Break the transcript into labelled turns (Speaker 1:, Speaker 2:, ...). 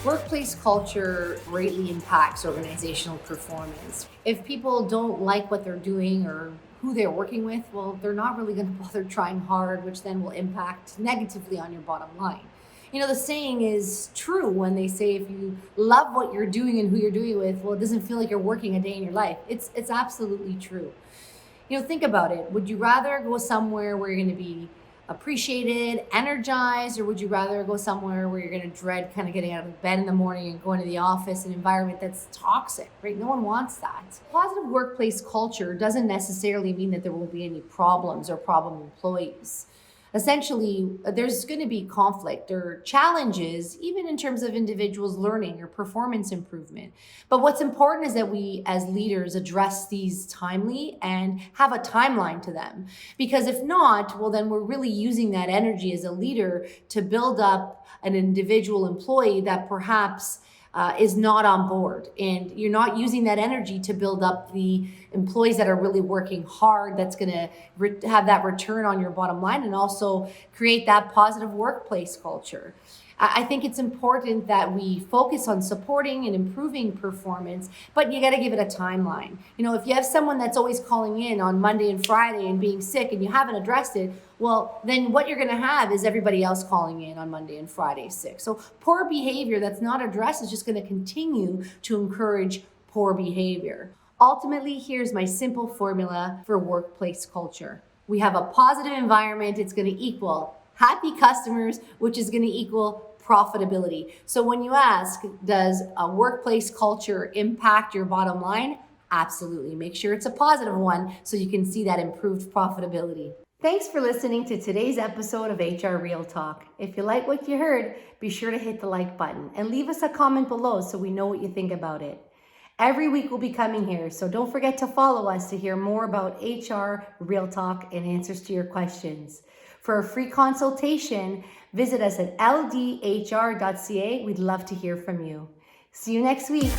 Speaker 1: Workplace culture greatly impacts organizational performance. If people don't like what they're doing or who they're working with, well, they're not really going to bother trying hard, which then will impact negatively on your bottom line. The saying is true when they say if you love what you're doing and who you're doing it with, well, it doesn't feel like you're working a day in your life. It's absolutely true. Think about it. Would you rather go somewhere where you're going to be appreciated, energized, or would you rather go somewhere where you're going to dread kind of getting out of bed in the morning and going to the office, an environment that's toxic, right? No one wants that. Positive workplace culture doesn't necessarily mean that there won't be any problems or problem employees. Essentially, there's going to be conflict or challenges, even in terms of individuals learning or performance improvement. But what's important is that we, as leaders, address these timely and have a timeline to them. Because if not, well, then we're really using that energy as a leader to build up an individual employee that perhaps is not on board, and you're not using that energy to build up the employees that are really working hard, that's going to have that return on your bottom line and also create that positive workplace culture. I think it's important that we focus on supporting and improving performance, but you got to give it a timeline. If you have someone that's always calling in on Monday and Friday and being sick and you haven't addressed it, well, then what you're going to have is everybody else calling in on Monday and Friday sick. So poor behavior that's not addressed is just going to continue to encourage poor behavior. Ultimately, here's my simple formula for workplace culture. We have a positive environment. It's going to equal happy customers, which is going to equal profitability. So when you ask, does a workplace culture impact your bottom line? Absolutely. Make sure it's a positive one so you can see that improved profitability. Thanks for listening to today's episode of HR Real Talk. If you like what you heard, be sure to hit the like button and leave us a comment below so we know what you think about it. Every week we'll be coming here, so don't forget to follow us to hear more about HR Real Talk and answers to your questions. For a free consultation, visit us at ldhr.ca. We'd love to hear from you. See you next week.